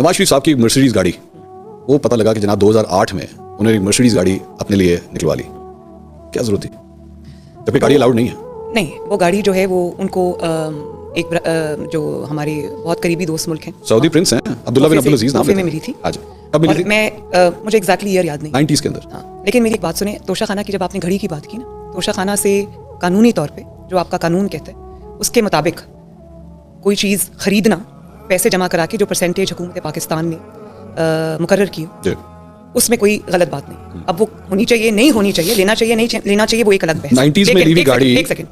नवाज शरीफ साहब की मर्सिडीज़ गाड़ी, वो पता लगा कि जनाब 2008 में उन्होंने एक मर्सिडीज़ गाड़ी अपने लिए निकलवा ली। क्या ज़रूरत थी, जबकि गाड़ी अलाउड नहीं है? नहीं, वो गाड़ी जो है वो उनको जो हमारे बहुत करीबी दोस्त मुल्क हैं, सऊदी प्रिंस हैं अब्दुल्ला बिन अब्दुल अजीज नाम में मिली थी। आज कब मिली थी? मैं मुझे एग्जैक्टली ईयर याद नहीं, 90s के अंदर। हाँ, लेकिन मेरी एक बात सुने, तोशा खाना की जब आपने घड़ी की बात की ना, तोशा खाना से कानूनी तौर पे जो आपका कानून कहता है उसके मुताबिक कोई चीज़ खरीदना, पैसे जमा करा के जो परसेंटेज हुकूमत पाकिस्तान ने मुकर्रर की हो, उसमें कोई गलत बात नहीं। अब वो होनी चाहिए नहीं होनी चाहिए, लेना चाहिए नहीं लेना चाहिए, वो एक अलग बहस। 90s में ली हुई गाड़ी, एक सेकंड,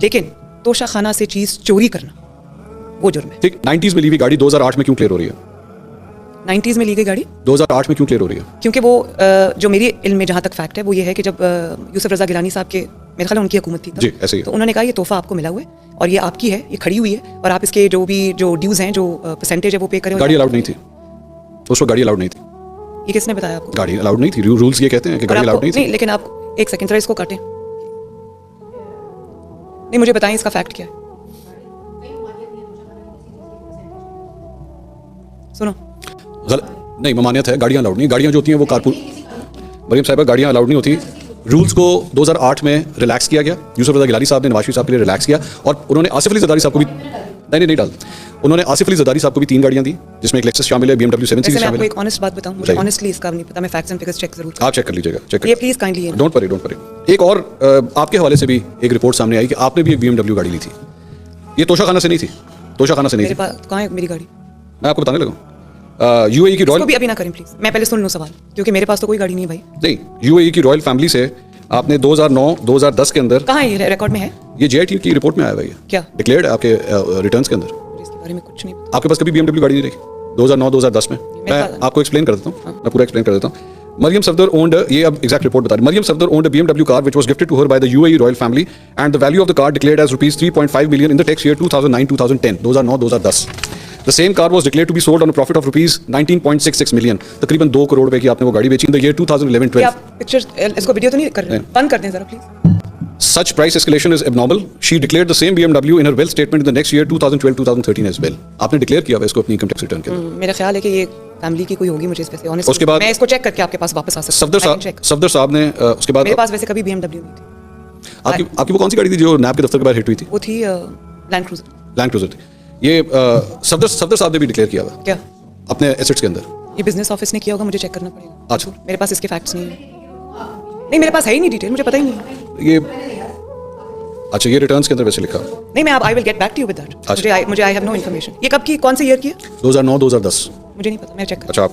लेकिन तोशा खाना से चीज़ चोरी करना वो जुर्म है। ठीक, 90s में ली हुई गाड़ी 2008 में क्यों क्लियर हो रही है? 90s में ली गई गाड़ी 2008 में क्यों क्लियर हो रही है? क्योंकि वो जो मेरी इल्म में जहाँ तक फैक्ट है वो ये है कि जब यूसुफ रजा गिलानी साहब के, मेरे ख्याल उनकी हुकूमत थी तब, जी ऐसे ही, तो उन्होंने कहा ये तोहफा आपको मिला हुआ है और ये आपकी है, ये खड़ी हुई है और आप इसके जो ड्यूज हैं, जो परसेंटेज है वो पे करें। गाड़ी अलाउड नहीं थी उस वक्त, गाड़ी अलाउड नहीं थी। ये किसने बताया आपको? गाड़ी अलाउड नहीं थी, रूल्स ये कहते हैं कि गाड़ी अलाउड नहीं थी। लेकिन आप एक सेकंड जरा इसको काटें, नहीं मुझे बताएं इसका फैक्ट क्या है। सुनो, नहीं, ममानियत है, गाड़ियाँ अलाउड नहीं। गाड़ियाँ जो होती हैं वो कारपूल, मरीम साहिबा, गाड़ियाँ अलाउड नहीं होती। रूल्स को 2008 में रिलैक्स किया गया। यूसुफ रजा गिलानी साहब ने नवाज शरीफ साहब के लिए रिलैक्स किया और उन्होंने आसिफ अली ज़रदारी साहब को भी नहीं डाल, उन्होंने आसिफ अली ज़रदारी साहब को भी 3 गाड़ियाँ दी, जिसमें एक लेक्सस शामिल है, BMW 7 सीरीज शामिल है। एक ऑनेस्ट बात बताऊं, मुझे ऑनेस्टली इसका नहीं पता, मैं फैक्ट्स एंड फिगर्स चेक जरूर आप चेक कर लीजिएगा, चेक ये प्लीज काइंडली। Don't worry. एक और आपके हवाले से भी एक रिपोर्ट सामने आई कि आपने भी एक BMW गाड़ी ली थी। ये तोशा खाना से नहीं थी, तोशा खाना से नहीं थी। मेरे पास कहाँ है मेरी गाड़ी? मैं आपको बताने लगा। यूएई की रॉयल, भी अभी ना करें प्लीज, मैं पहले सुन लूं सवाल, क्योंकि मेरे पास तो कोई गाड़ी नहीं है भाई। नहीं, यूएई की रॉयल फैमिली से आपने 2009-2010 के अंदर, कहाँ है ये रिकॉर्ड में है? ये जेआईटी की रिपोर्ट में आया हुआ है। क्या डिक्लेयर्ड है आपके रिटर्न्स के अंदर? इसके बारे में कुछ नहीं पता। आपके पास कभी BMW गाड़ी नहीं रही 2009-2010 में? मैं आपको एक्सप्लेन कर देता हूँ, मैं पूरा एक्सप्लेन कर देता हूँ। Maryam Safdar owned, ये अब एग्जैक्ट रिपोर्ट बता रही है, Maryam Safdar owned a BMW car which was gifted to her by the UAE royal family and the value of the car declared as rupees 3.5 million in the tax year 2009-2010, 2009-2010. The same car was declared to be sold on a profit of rupees 19.66 million. तकरीबन 2 करोड़ रुपए की आपने वो गाड़ी बेची in the year 2011-12. आप picture, इसको video तो नहीं कर रहे? बंद कर दें जरा please. Such price escalation is abnormal. She declared the same BMW in her wealth statement in the next year 2012-2013 as well. आपने डिक्लेयर किया हुआ इसको अपनी इनकम टैक्स रिटर्न के अंदर। मेरा ख्याल है कि ये फैमिली की कोई होगी, मुझे इस पे से ऑनेस्ट। उसके बाद मैं इसको चेक करके आपके पास वापस आ सकता हूं। सफदर साहब ने उसके बाद, मेरे पास वैसे कभी BMW नहीं थी। आपकी वो कौन सी गाड़ी थी जो नैब के दफ्तर के बाहर हिट हुई थी? वो थी लैंड क्रूजर थी। ये सफदर साहब ने भी डिक्लेयर किया हुआ क्या अपने एसेट्स के अंदर? ये बिजनेस ऑफिस ने किया होगा, मुझे चेक करना पड़ेगा। अच्छा, मेरे पास इसके फैक्ट्स नहीं है। नहीं, मेरे पास है ही नहीं डिटेल, मुझे पता ही नहीं। ये अच्छा, ये रिटर्न्स के अंदर वैसे लिखा नहीं, मैं I will get back to you with that. मुझे आई हैव नो इन्फॉर्मेशन। ये कब की, कौन से ईयर की है? 2009-2010, मुझे नहीं पता, मैं चेक कर। अच्छा।